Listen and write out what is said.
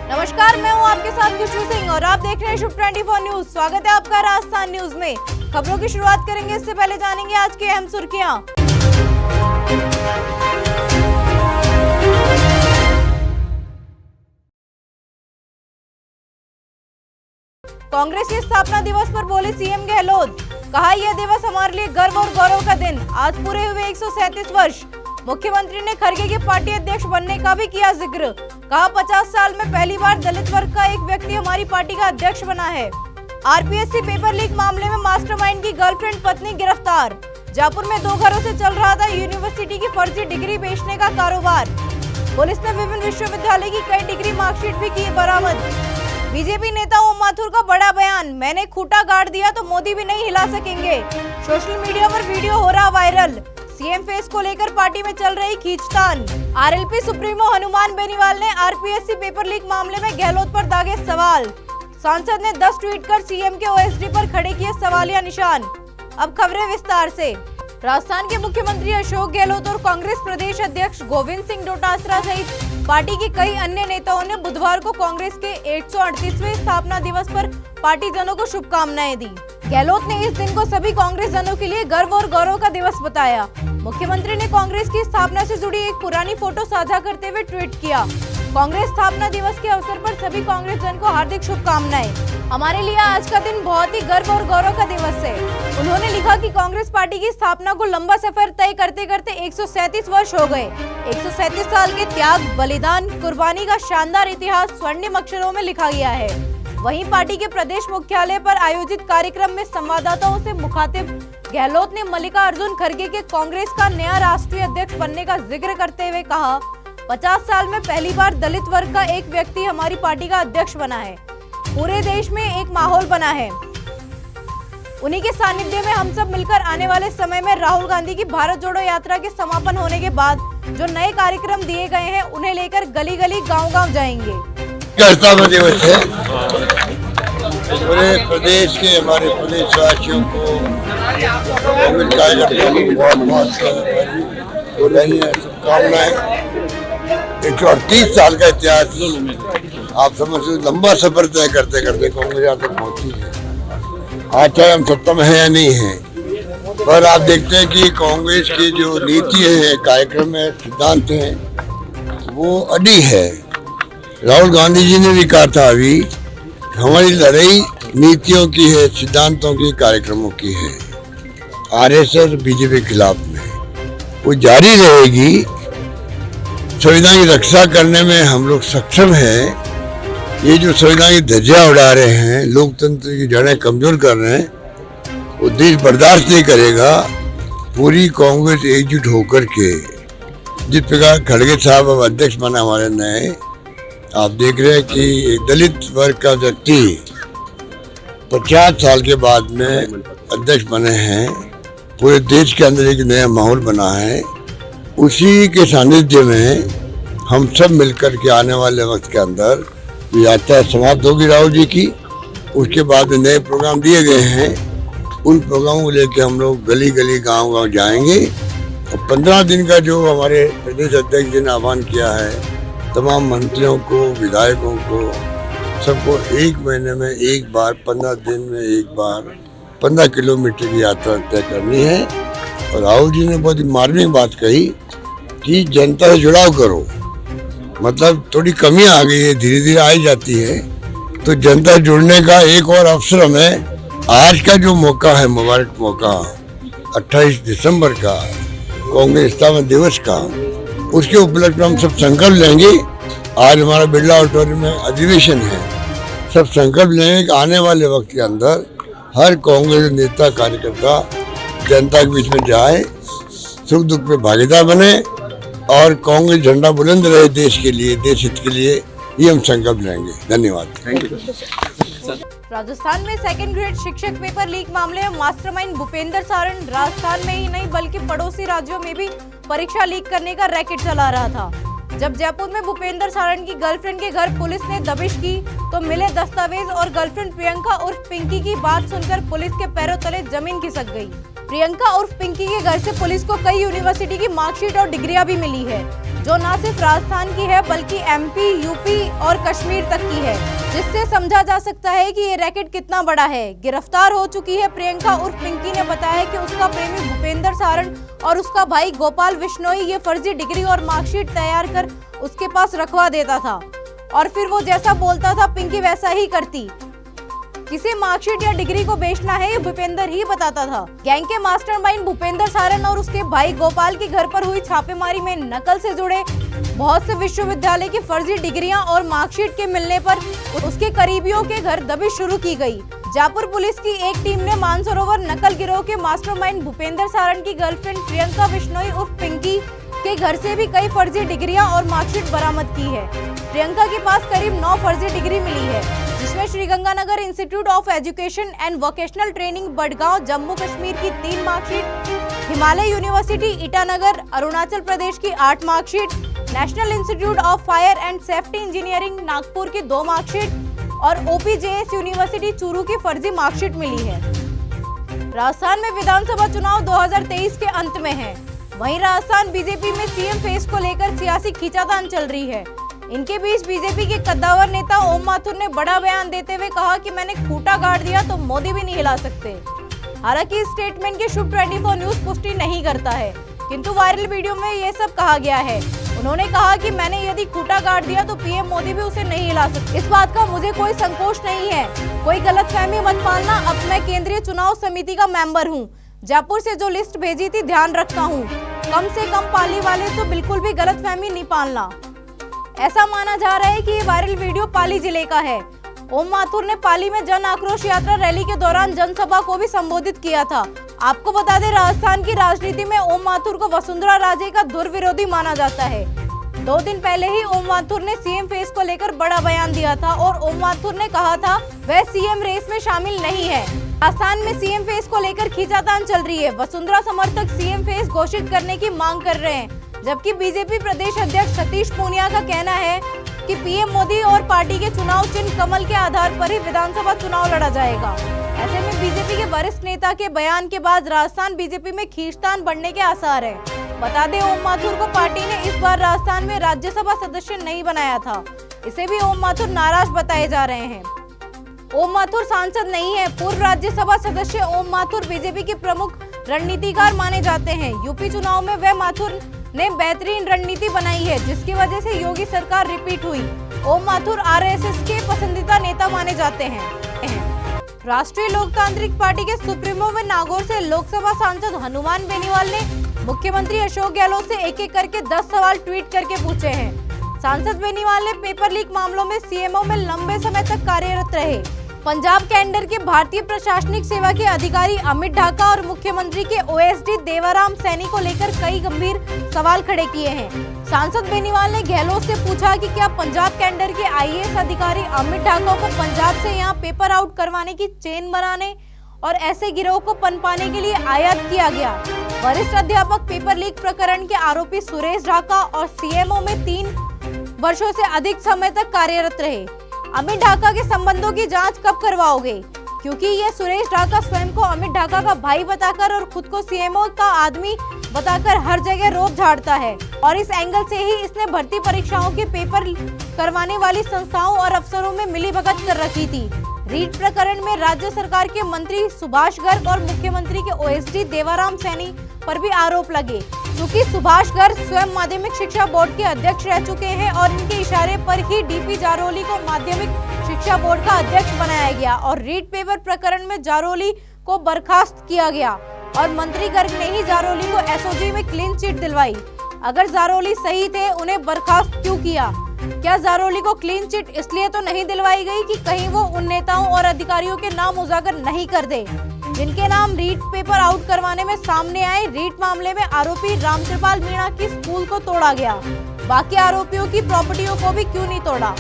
नमस्कार, मैं हूं आपके साथ खुशबू सिंह और आप देख रहे हैं शुभ 24 न्यूज। स्वागत है आपका राजस्थान न्यूज में। खबरों की शुरुआत करेंगे, इससे पहले जानेंगे आज की अहम सुर्खियां। कांग्रेस के स्थापना दिवस पर बोले सीएम गहलोत, कहा यह दिवस हमारे लिए गर्व और गौरव का दिन। आज पूरे हुए 137 वर्ष। मुख्यमंत्री ने खड़गे के पार्टी अध्यक्ष बनने का भी किया जिक्र। कहा 50 साल में पहली बार दलित वर्ग का एक व्यक्ति हमारी पार्टी का अध्यक्ष बना है। आरपीएससी पेपर लीक मामले में मास्टरमाइंड की गर्लफ्रेंड पत्नी गिरफ्तार। जयपुर में 2 घरों से चल रहा था यूनिवर्सिटी की फर्जी डिग्री बेचने का कारोबार। पुलिस ने विभिन्न विश्वविद्यालय की कई डिग्री मार्कशीट भी की बरामद। बीजेपी नेता ओम माथुर का बड़ा बयान, मैंने खूंटा गाड़ दिया तो मोदी भी नहीं हिला सकेंगे। सोशल मीडिया पर वीडियो हो रहा वायरल। सीएम फेस को लेकर पार्टी में चल रही खींचतान। आरएलपी सुप्रीमो हनुमान बेनीवाल ने आरपीएससी पेपर लीक मामले में गहलोत पर दागे सवाल। सांसद ने 10 ट्वीट कर सीएम के ओएसडी पर खड़े किए सवालिया निशान। अब खबरें विस्तार से। राजस्थान के मुख्यमंत्री अशोक गहलोत और कांग्रेस प्रदेश अध्यक्ष गोविंद सिंह डोटासरा सहित पार्टी के कई अन्य नेताओं ने बुधवार को कांग्रेस के 138वें स्थापना दिवस पर पार्टीजनों को शुभकामनाएं दी। गहलोत ने इस दिन को सभी कांग्रेस जनों के लिए गर्व और गौरव का दिवस बताया। मुख्यमंत्री ने कांग्रेस की स्थापना से जुड़ी एक पुरानी फोटो साझा करते हुए ट्वीट किया, कांग्रेस स्थापना दिवस के अवसर पर सभी कांग्रेस जन को हार्दिक शुभकामनाएं। हमारे लिए आज का दिन बहुत ही गर्व और गौरव का दिवस है। उन्होंने लिखा कि कांग्रेस पार्टी की स्थापना को लंबा सफर तय करते करते 137 वर्ष हो गए। 137 साल के त्याग, बलिदान, कुर्बानी का शानदार इतिहास स्वर्णिम अक्षरों में लिखा गया है। वहीं पार्टी के प्रदेश मुख्यालय पर आयोजित कार्यक्रम में संवाददाताओं से मुखातिब गहलोत ने मल्लिकार्जुन खड़गे के कांग्रेस का नया राष्ट्रीय अध्यक्ष बनने का जिक्र करते हुए कहा, 50 साल में पहली बार दलित वर्ग का एक व्यक्ति हमारी पार्टी का अध्यक्ष बना है। पूरे देश में एक माहौल बना है। उन्हीं के सानिध्य में हम सब मिलकर आने वाले समय में राहुल गांधी की भारत जोड़ो यात्रा के समापन होने के बाद जो नए कार्यक्रम दिए गए हैं उन्हें लेकर गली गली गांव-गांव जाएंगे। स्थापना दिवस है। पूरे प्रदेश के हमारे प्रदेशवासियों को बहुत शुभकामनाएं। 138 साल का इतिहास, आप समझते लंबा सफर तय करते करते कांग्रेस यहाँ तक पहुंची है। आज चाहे हम सत्ता में है या नहीं है, पर आप देखते हैं कि कांग्रेस की जो नीति है, कार्यक्रम है, सिद्धांत है, वो अड़ी है। राहुल गांधी जी ने भी कहा था अभी, हमारी लड़ाई नीतियों की है, सिद्धांतों की, कार्यक्रमों की है। आरएसएस बीजेपी के खिलाफ में वो जारी रहेगी। संविधान की रक्षा करने में हम लोग सक्षम हैं। ये जो संविधान की धज्जियां उड़ा रहे हैं, लोकतंत्र की जड़ें कमजोर कर रहे हैं, वो देश बर्दाश्त नहीं करेगा। पूरी कांग्रेस एकजुट होकर के, जिस प्रकार खड़गे साहब अब अध्यक्ष बना हमारे नए, आप देख रहे हैं कि एक दलित वर्ग का व्यक्ति 50 साल के बाद में अध्यक्ष बने हैं। पूरे देश के अंदर एक नया माहौल बना है। उसी के सानिध्य में हम सब मिलकर के आने वाले वक्त के अंदर यात्रा समाप्त होगी राहुल जी की। उसके बाद में नए प्रोग्राम दिए गए हैं। उन प्रोग्रामों को लेकर हम लोग गली गली गांव-गांव जाएंगे। और 15 दिन का जो हमारे प्रदेश अध्यक्ष जी ने आह्वान किया है, तमाम मंत्रियों को, विधायकों को, सबको 1 महीने में एक बार, 15 दिन में एक बार 15 किलोमीटर की यात्रा तय करनी है। और राहुल जी ने बहुत ही मार्मिक बात कही कि जनता से जुड़ाव करो। मतलब थोड़ी कमी आ गई है, धीरे धीरे आई जाती है, तो जनता जुड़ने का एक और अवसर हमें आज का जो मौका है, मुबारक मौका 28 दिसंबर का कांग्रेस स्थापना दिवस का, उसके उपलक्ष्य में हम सब संकल्प लेंगे। आज हमारा बिरला ऑडिटोरियम में अधिवेशन है। सब संकल्प लेंगे कि आने वाले वक्त के अंदर हर कांग्रेस नेता, कार्यकर्ता जनता के बीच में जाए, सुख दुख में भागीदार बने और कांग्रेस झंडा बुलंद रहे देश के लिए, देश हित के लिए। ये हम संकल्प लेंगे। धन्यवाद। राजस्थान में सेकंड ग्रेड शिक्षक पेपर लीक मामले में मास्टरमाइंड भूपेंद्र सारण राजस्थान में ही नहीं बल्कि पड़ोसी राज्यों में भी परीक्षा लीक करने का रैकेट चला रहा था। जब जयपुर में भूपेंद्र सारण की गर्लफ्रेंड के घर पुलिस ने दबिश की तो मिले दस्तावेज और गर्लफ्रेंड प्रियंका उर्फ पिंकी की बात सुनकर पुलिस के पैरों तले जमीन खिसक गई। प्रियंका उर्फ पिंकी के घर से पुलिस को कई यूनिवर्सिटी की मार्कशीट और डिग्रियां भी मिली है, जो न सिर्फ राजस्थान की है बल्कि एमपी, यूपी और कश्मीर तक की है, जिससे समझा जा सकता है कि ये रैकेट कितना बड़ा है। गिरफ्तार हो चुकी है प्रियंका उर्फ पिंकी ने बताया कि उसका प्रेमी भूपेंद्र सारण और उसका भाई गोपाल बिश्नोई ये फर्जी डिग्री और मार्कशीट तैयार कर उसके पास रखवा देता था और फिर वो जैसा बोलता था पिंकी वैसा ही करती। किसी मार्कशीट या डिग्री को बेचना है ये भूपेंद्र ही बताता था। गैंग के मास्टरमाइंड भूपेंद्र सारण और उसके भाई गोपाल के घर पर हुई छापेमारी में नकल से जुड़े बहुत से विश्वविद्यालय की फर्जी डिग्रियां और मार्कशीट के मिलने पर उसके करीबियों के घर दबिश शुरू की गई। जयपुर पुलिस की एक टीम ने मानसरोवर नकल गिरोह के मास्टरमाइंड भूपेंद्र सारण की गर्लफ्रेंड प्रियंका बिश्नोई उर्फ पिंकी के घर से भी कई फर्जी डिग्रियां और मार्कशीट बरामद की है। प्रियंका के पास करीब 9 फर्जी डिग्री मिली है, जिसमें Sriganganagar institute of education and vocational training Badgaon Jammu Kashmir की 3 मार्कशीट, हिमालय यूनिवर्सिटी ईटानगर अरुणाचल प्रदेश की 8 marksheet, national institute of fire and safety engineering Nagpur की 2 मार्कशीट और ओपीजेएस यूनिवर्सिटी चूरू की फर्जी मार्कशीट मिली है। राजस्थान में विधानसभा चुनाव 2023 के अंत में है। वहीं राजस्थान बीजेपी में सीएम फेस को लेकर सियासी खींचातान चल रही है। इनके बीच बीजेपी के कद्दावर नेता ओम माथुर ने बड़ा बयान देते हुए कहा कि मैंने खूंटा गाड़ दिया तो मोदी भी नहीं हिला सकते। हालांकि इस स्टेटमेंट की शुभ 24 न्यूज पुष्टि नहीं करता है, किंतु वायरल वीडियो में ये सब कहा गया है। उन्होंने कहा कि मैंने यदि खूंटा गाड़ दिया तो पीएम मोदी भी उसे नहीं हिला सकते। इस बात का मुझे कोई संकोच नहीं है, कोई गलतफहमी मत पालना। अब मैं केंद्रीय चुनाव समिति का मेंबर हूँ। जयपुर से जो लिस्ट भेजी थी ध्यान रखता हूँ। कम से कम पाली वाले तो बिल्कुल भी गलतफहमी नहीं पालना। ऐसा माना जा रहा है कि ये वायरल वीडियो पाली जिले का है। ओम माथुर ने पाली में जन आक्रोश यात्रा रैली के दौरान जनसभा को भी संबोधित किया था। आपको बता दें, राजस्थान की राजनीति में ओम माथुर को वसुंधरा राजे का दुर्विरोधी माना जाता है। 2 दिन पहले ही ओम माथुर ने सीएम फेस को लेकर बड़ा बयान दिया था और ओम माथुर ने कहा था वह सीएम रेस में शामिल नहीं है। राजस्थान में सीएम फेस को लेकर खींचातान चल रही है। वसुंधरा समर्थक सीएम फेस घोषित करने की मांग कर रहे हैं, जबकि बीजेपी प्रदेश अध्यक्ष सतीश पूनिया का कहना है कि पीएम मोदी और पार्टी के चुनाव चिन्ह कमल के आधार पर ही विधानसभा चुनाव लड़ा जाएगा। ऐसे में बीजेपी के वरिष्ठ नेता के बयान के बाद राजस्थान बीजेपी में खींचतान बढ़ने के आसार है। बता दें, ओम माथुर को पार्टी ने इस बार राजस्थान में राज्यसभा सदस्य नहीं बनाया था। इसे भी ओम माथुर नाराज बताए जा रहे हैं। ओम माथुर सांसद नहीं है। पूर्व राज्यसभा सदस्य ओम माथुर बीजेपी के प्रमुख रणनीतिकार माने जाते हैं। यूपी चुनाव में वह माथुर ने बेहतरीन रणनीति बनाई है, जिसकी वजह से योगी सरकार रिपीट हुई। ओम माथुर आरएसएस के पसंदीदा नेता माने जाते हैं। राष्ट्रीय लोकतांत्रिक पार्टी के सुप्रीमो व नागौर से लोकसभा सांसद हनुमान बेनीवाल ने मुख्यमंत्री अशोक गहलोत से एक-एक करके 10 सवाल ट्वीट करके पूछे हैं। सांसद बेनीवाल ने पेपर लीक मामलों में सीएमओ में लंबे समय तक कार्यरत रहे पंजाब कैडर के भारतीय प्रशासनिक सेवा के अधिकारी अमित ढाका और मुख्यमंत्री के ओएसडी देवाराम सैनी को लेकर कई गंभीर सवाल खड़े किए हैं। सांसद बेनीवाल ने गहलोत से पूछा कि क्या पंजाब कैडर के आईएएस अधिकारी अमित ढाका को पंजाब से यहां पेपर आउट करवाने की चेन बनाने और ऐसे गिरोह को पनपाने के लिए आयात किया गया। वरिष्ठ अध्यापक पेपर लीक प्रकरण के आरोपी सुरेश ढाका और सीएमओ में 3 वर्षों से अधिक समय तक कार्यरत रहे। अमित ढाका के संबंधों की जांच कब करवाओगे? क्योंकि ये सुरेश ढाका स्वयं को अमित ढाका का भाई बताकर और खुद को सीएमओ का आदमी बताकर हर जगह रोब झाड़ता है और इस एंगल से ही इसने भर्ती परीक्षाओं के पेपर करवाने वाली संस्थाओं और अफसरों में मिलीभगत कर रखी थी। रीट प्रकरण में राज्य सरकार के मंत्री सुभाष गर्ग और मुख्यमंत्री के ओएसडी देवाराम सैनी पर भी आरोप लगे, क्योंकि सुभाष गर्ग स्वयं माध्यमिक शिक्षा बोर्ड के अध्यक्ष रह चुके हैं और इनके इशारे पर ही डीपी जारोली को माध्यमिक शिक्षा बोर्ड का अध्यक्ष बनाया गया और रीट पेपर प्रकरण में जारोली को बर्खास्त किया गया और मंत्री गर्ग ने ही जारोली को एसओजी में क्लीन चिट दिलवाई। अगर जारोली सही थे, उन्हें बर्खास्त क्यों किया? क्या जारोली को क्लीन चिट इसलिए तो नहीं दिलवाई गई कि कहीं वो उन नेताओं और अधिकारियों के नाम उजागर नहीं कर दे जिनके नाम रीट पेपर आउट करवाने में सामने आए? रीट मामले में आरोपी रामकृपाल मीणा की स्कूल को तोड़ा गया, बाकी आरोपियों की प्रॉपर्टियों को भी क्यों नहीं तोड़ा?